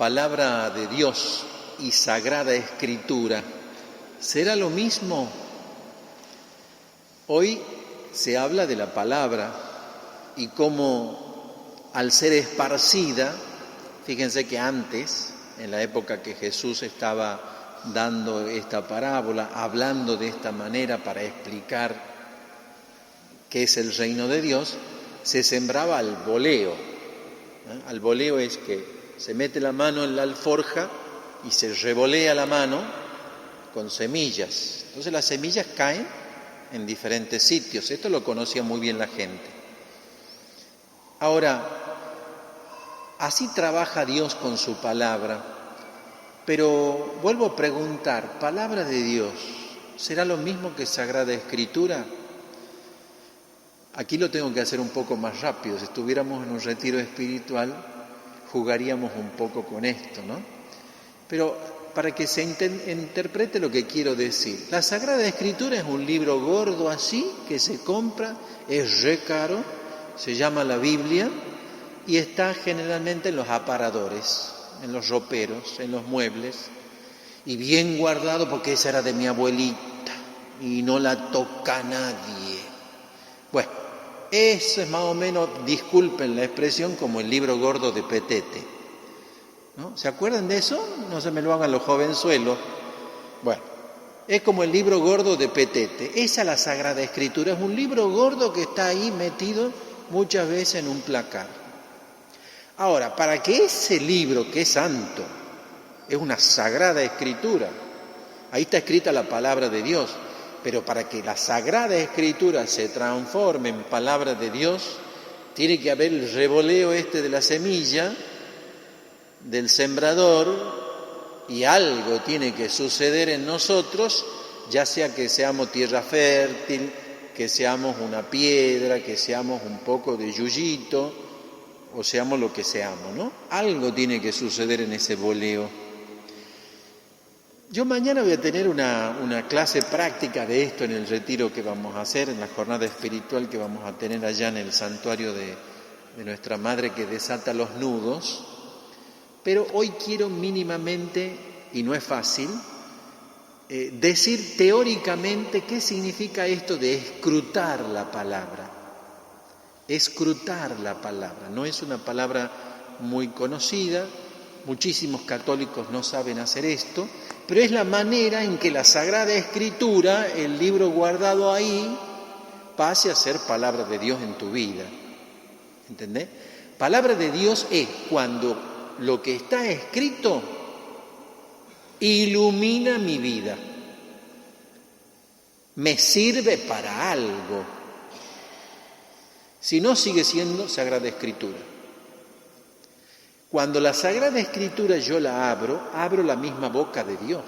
palabra de Dios y Sagrada Escritura, ¿será lo mismo? Hoy se habla de la palabra y cómo al ser esparcida, fíjense que antes, en la época que Jesús estaba dando esta parábola, hablando de esta manera para explicar qué es el reino de Dios, se sembraba al voleo. Al voleo es que se mete la mano en la alforja y se revolea la mano con semillas. Entonces las semillas caen en diferentes sitios. Esto lo conocía muy bien la gente. Ahora, así trabaja Dios con su palabra. Pero vuelvo a preguntar, ¿palabra de Dios será lo mismo que Sagrada Escritura? Aquí lo tengo que hacer un poco más rápido. Si estuviéramos en un retiro espiritual, jugaríamos un poco con esto, ¿no? Pero para que se interprete lo que quiero decir, la Sagrada Escritura es un libro gordo así, que se compra, es re caro, se llama la Biblia, y está generalmente en los aparadores, en los roperos, en los muebles, y bien guardado porque esa era de mi abuelita, y no la toca nadie. Bueno, eso es más o menos, disculpen la expresión, como el libro gordo de Petete, ¿no? ¿Se acuerdan de eso? No se me lo hagan los jovenzuelos. Bueno, es como el libro gordo de Petete. Esa es la Sagrada Escritura, es un libro gordo que está ahí metido muchas veces en un placar. Ahora, para que ese libro, que es santo, es una Sagrada Escritura, ahí está escrita la palabra de Dios, pero para que la Sagrada Escritura se transforme en palabra de Dios, tiene que haber el revoleo de la semilla, del sembrador, y algo tiene que suceder en nosotros, ya sea que seamos tierra fértil, que seamos una piedra, que seamos un poco de yuyito, o seamos lo que seamos, ¿no? Algo tiene que suceder en ese voleo. Yo mañana voy a tener una clase práctica de esto en el retiro que vamos a hacer, en la jornada espiritual que vamos a tener allá en el santuario de nuestra Madre que desata los nudos, pero hoy quiero mínimamente, y no es fácil, decir teóricamente qué significa esto de escrutar la palabra. Escrutar la palabra, no es una palabra muy conocida, muchísimos católicos no saben hacer esto, pero es la manera en que la Sagrada Escritura, el libro guardado ahí, pase a ser palabra de Dios en tu vida. ¿Entendés? Palabra de Dios es cuando lo que está escrito ilumina mi vida, me sirve para algo. Si no, sigue siendo Sagrada Escritura. Cuando la Sagrada Escritura yo la abro la misma boca de Dios.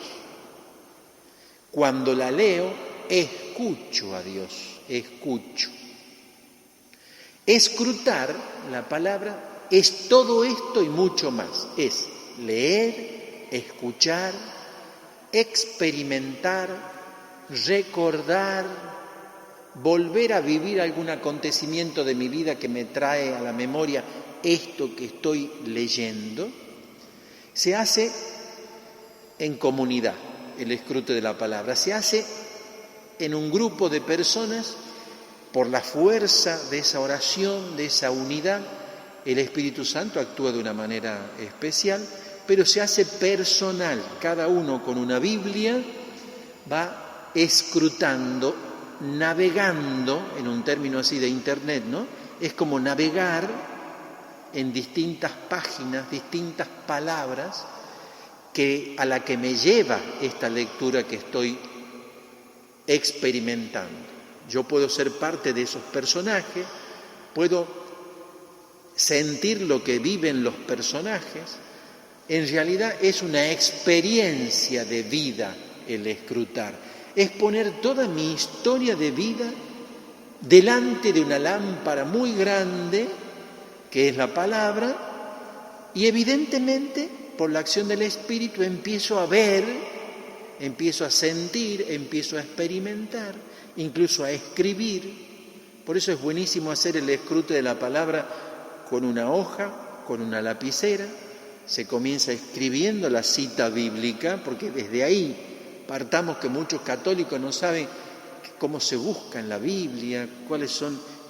Cuando la leo, escucho a Dios, escucho. Escrutar la palabra es todo esto y mucho más. Es leer, escuchar, experimentar, recordar, volver a vivir algún acontecimiento de mi vida que me trae a la memoria esto que estoy leyendo. Se hace en comunidad el escruto de la palabra, se hace en un grupo de personas por la fuerza de esa oración, de esa unidad. El Espíritu Santo actúa de una manera especial, pero se hace personal, cada uno con una Biblia va escrutando, navegando, en un término así de internet, ¿no? Es como navegar en distintas páginas, distintas palabras a la que me lleva esta lectura que estoy experimentando. Yo puedo ser parte de esos personajes, puedo sentir lo que viven los personajes. En realidad es una experiencia de vida el escrutar. Es poner toda mi historia de vida delante de una lámpara muy grande, que es la palabra, y evidentemente, por la acción del Espíritu, empiezo a ver, empiezo a sentir, empiezo a experimentar, incluso a escribir. Por eso es buenísimo hacer el escrute de la palabra con una hoja, con una lapicera, se comienza escribiendo la cita bíblica, porque desde ahí partamos que muchos católicos no saben cómo se busca en la Biblia,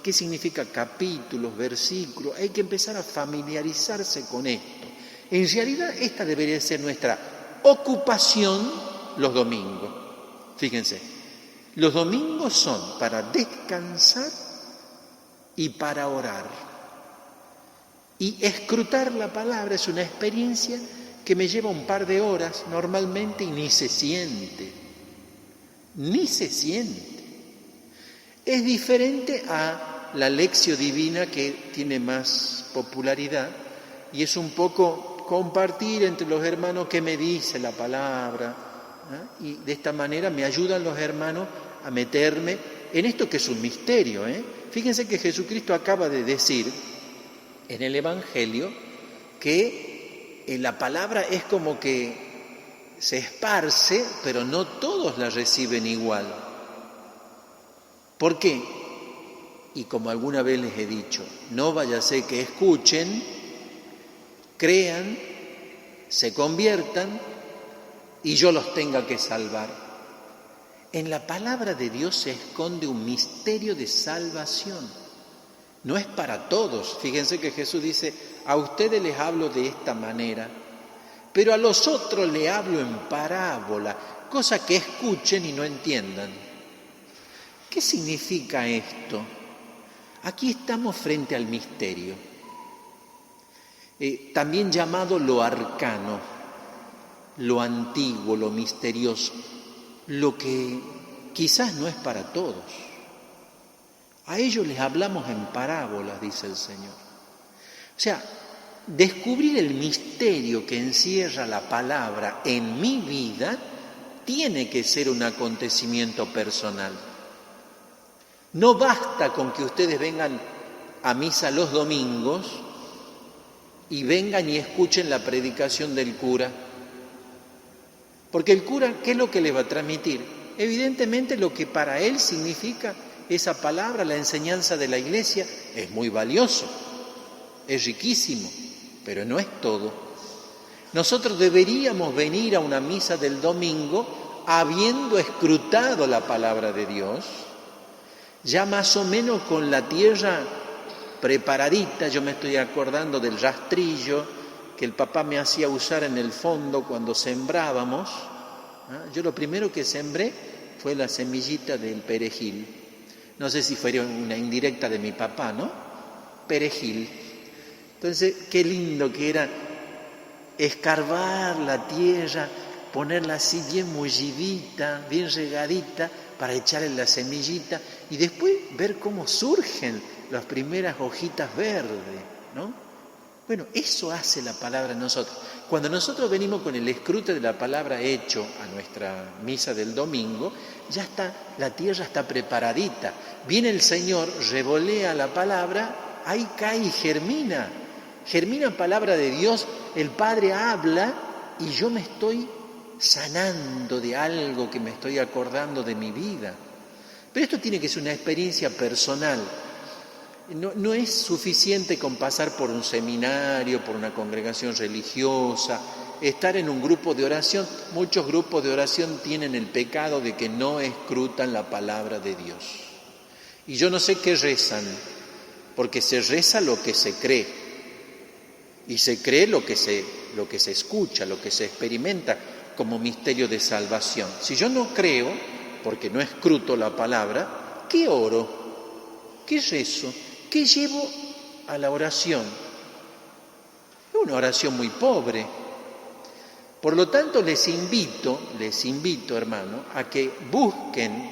qué significa capítulos, versículos. Hay que empezar a familiarizarse con esto. En realidad esta debería ser nuestra ocupación los domingos. Fíjense, los domingos son para descansar y para orar. Y escrutar la palabra es una experiencia que me lleva un par de horas normalmente y ni se siente. Ni se siente. Es diferente a la lección divina que tiene más popularidad y es un poco compartir entre los hermanos qué me dice la palabra, ¿eh? Y de esta manera me ayudan los hermanos a meterme en esto que es un misterio, ¿eh? Fíjense que Jesucristo acaba de decir en el Evangelio que la palabra es como que se esparce, pero no todos la reciben igual. ¿Por qué? Y como alguna vez les he dicho, no vaya a ser que escuchen, crean, se conviertan y yo los tenga que salvar. En la palabra de Dios se esconde un misterio de salvación. No es para todos. Fíjense que Jesús dice, a ustedes les hablo de esta manera, pero a los otros les hablo en parábola, cosa que escuchen y no entiendan. ¿Qué significa esto? Aquí estamos frente al misterio, también llamado lo arcano, lo antiguo, lo misterioso, lo que quizás no es para todos. A ellos les hablamos en parábolas, dice el Señor. O sea, descubrir el misterio que encierra la palabra en mi vida tiene que ser un acontecimiento personal. No basta con que ustedes vengan a misa los domingos y vengan y escuchen la predicación del cura. Porque el cura, ¿qué es lo que les va a transmitir? Evidentemente lo que para él significa esa palabra, la enseñanza de la Iglesia, es muy valioso, es riquísimo, pero no es todo. Nosotros deberíamos venir a una misa del domingo habiendo escrutado la palabra de Dios, ya más o menos con la tierra preparadita. Yo me estoy acordando del rastrillo que el papá me hacía usar en el fondo cuando sembrábamos. Yo lo primero que sembré fue la semillita del perejil. No sé si fue una indirecta de mi papá, ¿no? Perejil. Entonces, qué lindo que era escarbar la tierra, ponerla así bien mullidita, bien regadita, para echarle la semillita y después ver cómo surgen las primeras hojitas verdes, ¿no? Bueno, eso hace la palabra en nosotros. Cuando nosotros venimos con el escrute de la palabra hecho a nuestra misa del domingo, ya está, la tierra está preparadita. Viene el Señor, revolea la palabra, ahí cae y germina. Germina palabra de Dios, el Padre habla y yo me estoy sanando de algo que me estoy acordando de mi vida. Pero esto tiene que ser una experiencia personal. No es suficiente con pasar por un seminario, por una congregación religiosa, estar en un grupo de oración. Muchos grupos de oración tienen el pecado de que no escrutan la palabra de Dios. Y yo no sé qué rezan, porque se reza lo que se cree. Y se cree lo que se escucha, lo que se experimenta como misterio de salvación. Si yo no creo, porque no escruto la palabra, ¿qué oro? ¿Qué rezo? ¿Qué llevo a la oración? Es una oración muy pobre. Por lo tanto, les invito, hermano, a que busquen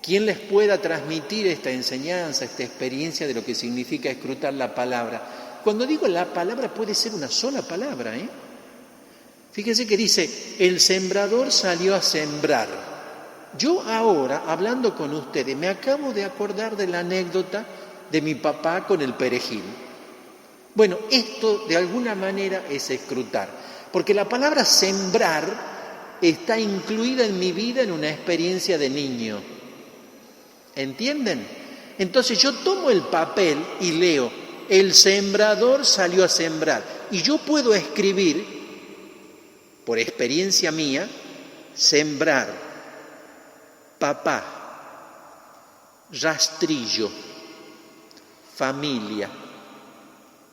quien les pueda transmitir esta enseñanza, esta experiencia de lo que significa escrutar la palabra. Cuando digo la palabra, puede ser una sola palabra, ¿eh? Fíjense que dice, el sembrador salió a sembrar. Yo ahora, hablando con ustedes, me acabo de acordar de la anécdota de mi papá con el perejil. Bueno, esto de alguna manera es escrutar, porque la palabra sembrar está incluida en mi vida en una experiencia de niño. ¿Entienden? Entonces yo tomo el papel y leo, el sembrador salió a sembrar. Y yo puedo escribir, por experiencia mía, sembrar, papá, rastrillo, familia.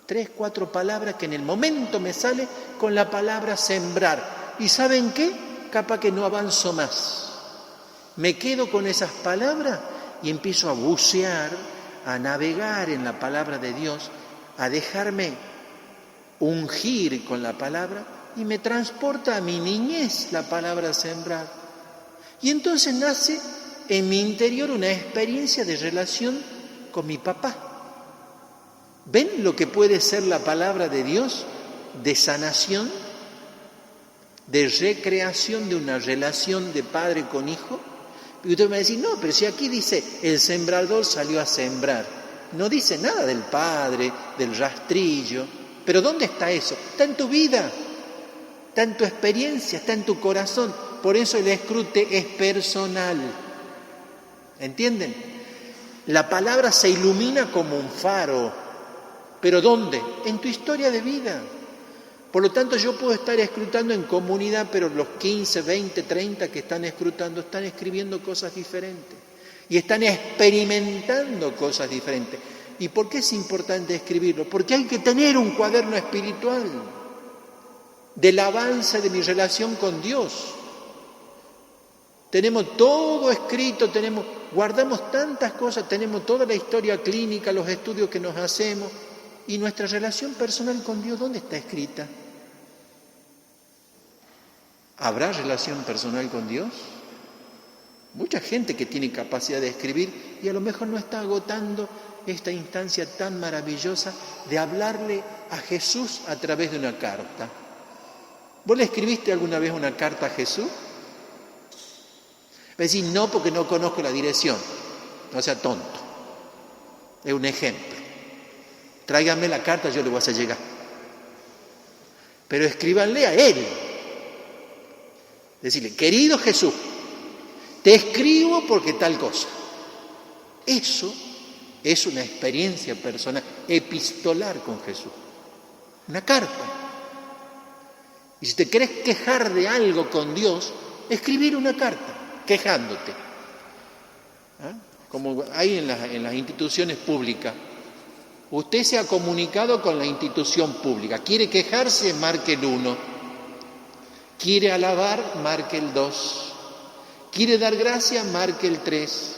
3, 4 palabras que en el momento me sale con la palabra sembrar. ¿Y saben qué? Capaz que no avanzo más. Me quedo con esas palabras y empiezo a bucear, a navegar en la palabra de Dios, a dejarme ungir con la palabra y me transporta a mi niñez la palabra sembrar. Y entonces nace en mi interior una experiencia de relación con mi papá. ¿Ven lo que puede ser la palabra de Dios? De sanación, de recreación de una relación de padre con hijo. Y usted me va a decir, no, pero si aquí dice, el sembrador salió a sembrar. No dice nada del padre, del rastrillo. Pero ¿dónde está eso? Está en tu vida, está en tu experiencia, está en tu corazón. Por eso el escrute es personal. ¿Entienden? La palabra se ilumina como un faro. ¿Pero dónde? En tu historia de vida. Por lo tanto, yo puedo estar escrutando en comunidad, pero los 15, 20, 30 que están escrutando están escribiendo cosas diferentes y están experimentando cosas diferentes. ¿Y por qué es importante escribirlo? Porque hay que tener un cuaderno espiritual del avance de mi relación con Dios. Tenemos todo escrito, guardamos tantas cosas, tenemos toda la historia clínica, los estudios que nos hacemos. ¿Y nuestra relación personal con Dios dónde está escrita? ¿Habrá relación personal con Dios? Mucha gente que tiene capacidad de escribir y a lo mejor no está agotando esta instancia tan maravillosa de hablarle a Jesús a través de una carta. ¿Vos le escribiste alguna vez una carta a Jesús? Va a decir, no, porque no conozco la dirección. No sea tonto. Es un ejemplo. Tráiganme la carta, yo le voy a hacer llegar. Pero escríbanle a Él. Decirle, querido Jesús, te escribo porque tal cosa. Eso es una experiencia personal, epistolar con Jesús. Una carta. Y si te querés quejar de algo con Dios, escribir una carta, quejándote. ¿Ah? Como hay en las instituciones públicas. Usted se ha comunicado con la institución pública. ¿Quiere quejarse? Marque el 1. ¿Quiere alabar? Marque el 2. ¿Quiere dar gracias? Marque el 3.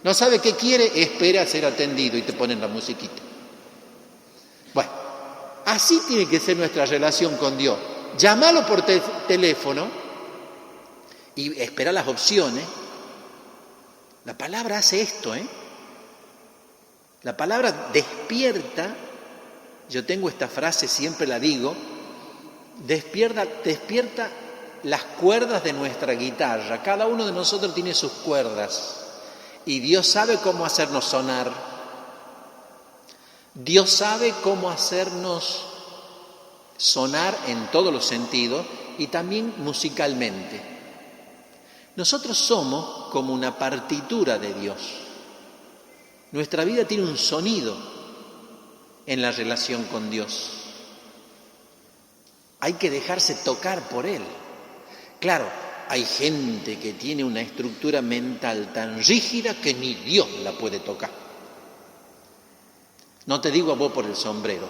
¿No sabe qué quiere? Espera a ser atendido y te ponen la musiquita. Bueno, así tiene que ser nuestra relación con Dios. Llámalo por teléfono y espera las opciones. La palabra hace esto, La palabra despierta, yo tengo esta frase, siempre la digo, despierta las cuerdas de nuestra guitarra. Cada uno de nosotros tiene sus cuerdas y Dios sabe cómo hacernos sonar. Dios sabe cómo hacernos sonar en todos los sentidos y también musicalmente. Nosotros somos como una partitura de Dios. Nuestra vida tiene un sonido en la relación con Dios. Hay que dejarse tocar por Él. Claro, hay gente que tiene una estructura mental tan rígida que ni Dios la puede tocar. No te digo a vos por el sombrero.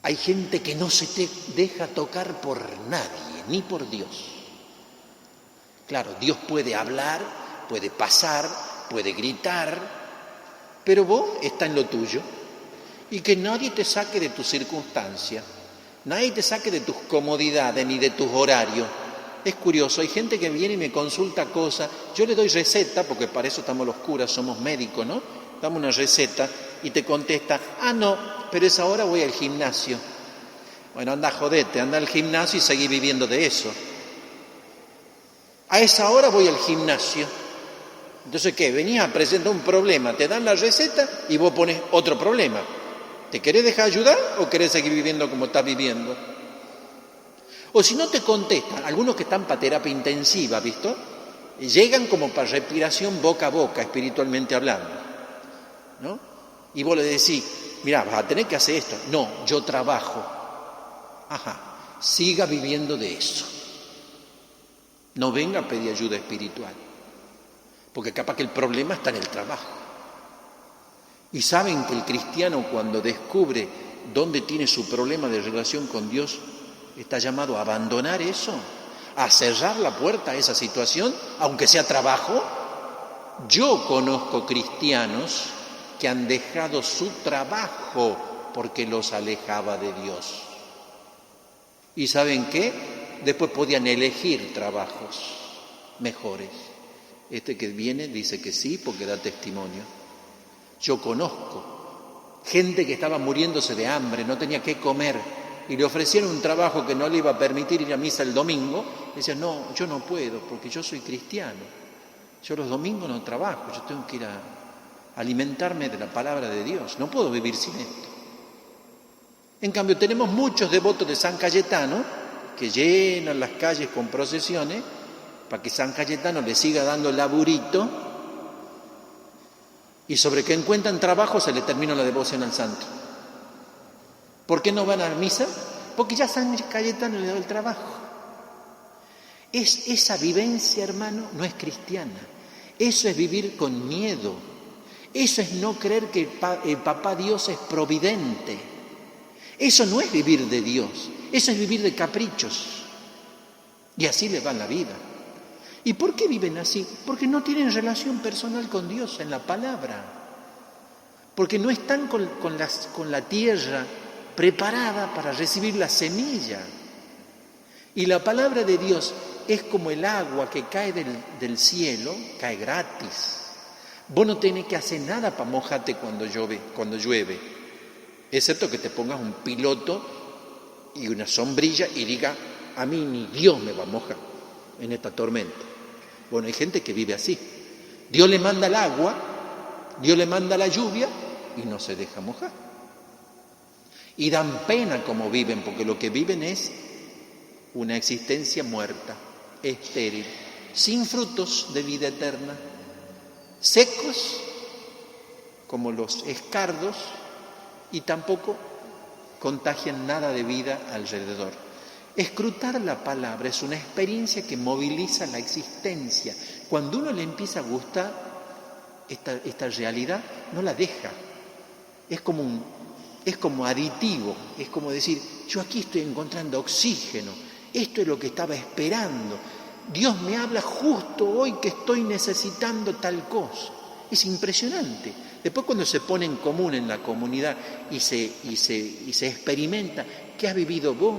Hay gente que no se te deja tocar por nadie, ni por Dios. Claro, Dios puede hablar, puede pasar, puede gritar, pero vos está en lo tuyo. Y que nadie te saque de tus circunstancias, nadie te saque de tus comodidades ni de tus horarios. Es curioso, hay gente que viene y me consulta cosas, yo le doy receta, porque para eso estamos los curas, somos médicos, ¿no? Damos una receta y te contesta, no, pero esa hora voy al gimnasio. Bueno, anda, jodete, anda al gimnasio y seguí viviendo de eso. A esa hora voy al gimnasio. Entonces, ¿qué? Venías a presentar un problema, te dan la receta y vos pones otro problema. ¿Te querés dejar ayudar o querés seguir viviendo como estás viviendo? O si no te contestan, algunos que están para terapia intensiva, ¿visto? Llegan como para respiración boca a boca, espiritualmente hablando. ¿no? Y vos le decís, mirá, vas a tener que hacer esto. No, yo trabajo. Ajá, siga viviendo de eso. No venga a pedir ayuda espiritual, porque capaz que el problema está en el trabajo. Y saben que el cristiano, cuando descubre dónde tiene su problema de relación con Dios, está llamado a abandonar eso, a cerrar la puerta a esa situación, aunque sea trabajo. Yo conozco cristianos que han dejado su trabajo porque los alejaba de Dios. ¿Y saben qué? Después podían elegir trabajos mejores. Este que viene dice que sí porque da testimonio. Yo conozco gente que estaba muriéndose de hambre, no tenía qué comer, y le ofrecieron un trabajo que no le iba a permitir ir a misa el domingo. Y decían, no, yo no puedo porque yo soy cristiano. Yo los domingos no trabajo, yo tengo que ir a alimentarme de la palabra de Dios. No puedo vivir sin esto. En cambio, tenemos muchos devotos de San Cayetano que llenan las calles con procesiones para que San Cayetano le siga dando laburito, y sobre que encuentran trabajo se le termina la devoción al santo. ¿Por qué no van a la misa? Porque ya San Cayetano le da el trabajo. Esa vivencia, hermano, no es cristiana. Eso es vivir con miedo. Eso es no creer que el papá Dios es providente. Eso no es vivir de Dios. Eso es vivir de caprichos. Y así les va la vida. ¿Y por qué viven así? Porque no tienen relación personal con Dios en la palabra. Porque no están con la tierra preparada para recibir la semilla. Y la palabra de Dios es como el agua que cae del cielo, cae gratis. Vos no tenés que hacer nada para mojarte cuando llueve, excepto que te pongas un piloto y una sombrilla y diga, a mí ni Dios me va a mojar en esta tormenta. Bueno, hay gente que vive así. Dios le manda el agua, Dios le manda la lluvia y no se deja mojar. Y dan pena como viven, porque lo que viven es una existencia muerta, estéril, sin frutos de vida eterna, secos como los escardos, y tampoco contagian nada de vida alrededor. Escrutar la palabra es una experiencia que moviliza la existencia. Cuando uno le empieza a gustar esta realidad, no la deja. Es como aditivo, es como decir, yo aquí estoy encontrando oxígeno, esto es lo que estaba esperando. Dios me habla justo hoy que estoy necesitando tal cosa. Es impresionante. Después cuando se pone en común en la comunidad y se experimenta, ¿qué has vivido vos?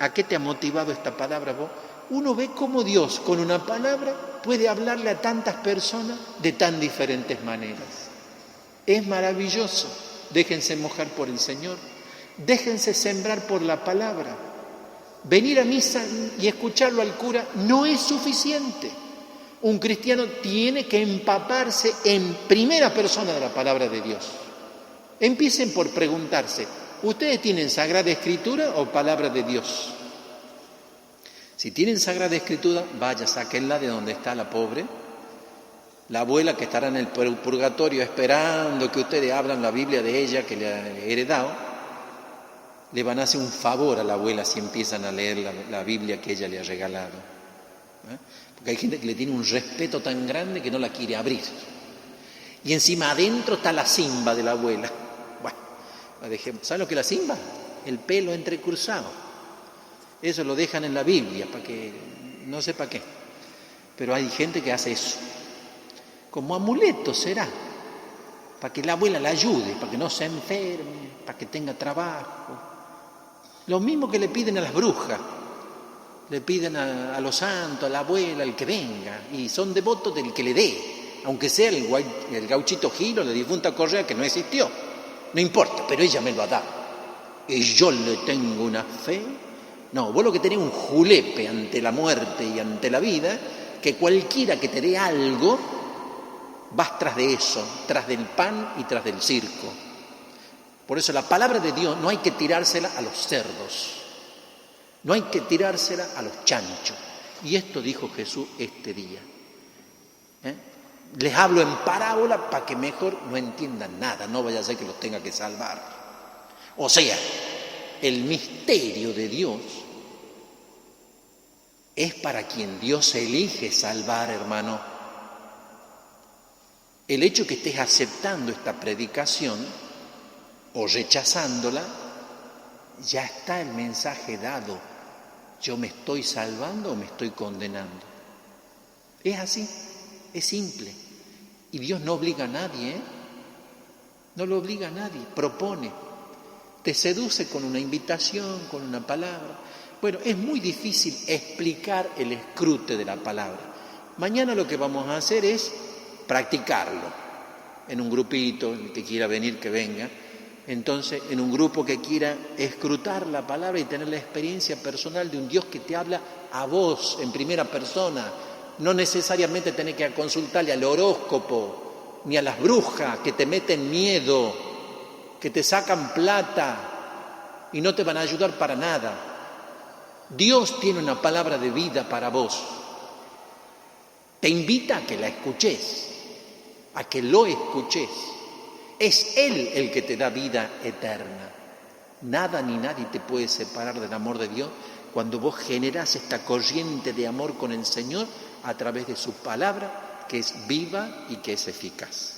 ¿A qué te ha motivado esta palabra vos? Uno ve cómo Dios con una palabra puede hablarle a tantas personas de tan diferentes maneras. Es maravilloso. Déjense mojar por el Señor. Déjense sembrar por la palabra. Venir a misa y escucharlo al cura no es suficiente. Un cristiano tiene que empaparse en primera persona de la palabra de Dios. Empiecen por preguntarse, ¿ustedes tienen Sagrada Escritura o palabra de Dios? Si tienen Sagrada Escritura, vaya, sáquenla de donde está la pobre, la abuela que estará en el purgatorio esperando que ustedes abran la Biblia de ella que le ha heredado. Le van a hacer un favor a la abuela si empiezan a leer la Biblia que ella le ha regalado. Porque hay gente que le tiene un respeto tan grande que no la quiere abrir. Y encima adentro está la simba de la abuela. Bueno, la dejemos. ¿Saben lo que es la simba? El pelo entrecruzado. Eso lo dejan en la Biblia, para que no sé para qué. Pero hay gente que hace eso. Como amuleto será. Para que la abuela la ayude, para que no se enferme, para que tenga trabajo. Lo mismo que le piden a las brujas. Le piden a los santos, a la abuela, al que venga. Y son devotos del que le dé. Aunque sea el gauchito Gil o la difunta Correa que no existió. No importa, pero ella me lo ha dado. Y yo le tengo una fe. No, vos lo que tenés un julepe ante la muerte y ante la vida, que cualquiera que te dé algo, vas tras de eso, tras del pan y tras del circo. Por eso la palabra de Dios no hay que tirársela a los cerdos. No hay que tirársela a los chanchos. Y esto dijo Jesús este día. Les hablo en parábola para que mejor no entiendan nada, no vaya a ser que los tenga que salvar. O sea, el misterio de Dios es para quien Dios elige salvar, hermano. El hecho que estés aceptando esta predicación o rechazándola, ya está el mensaje dado. ¿Yo me estoy salvando o me estoy condenando? Es así, es simple. Y Dios no obliga a nadie, ¿eh? No lo obliga a nadie, propone. Te seduce con una invitación, con una palabra. Bueno, es muy difícil explicar el escrute de la palabra. Mañana lo que vamos a hacer es practicarlo. En un grupito, el que quiera venir, que venga. Entonces, en un grupo que quiera escrutar la palabra y tener la experiencia personal de un Dios que te habla a vos en primera persona. No necesariamente tenés que consultarle al horóscopo, ni a las brujas que te meten miedo, que te sacan plata y no te van a ayudar para nada. Dios tiene una palabra de vida para vos. Te invita a que la escuches, a que lo escuches. Es Él el que te da vida eterna. Nada ni nadie te puede separar del amor de Dios cuando vos generás esta corriente de amor con el Señor a través de su palabra, que es viva y que es eficaz.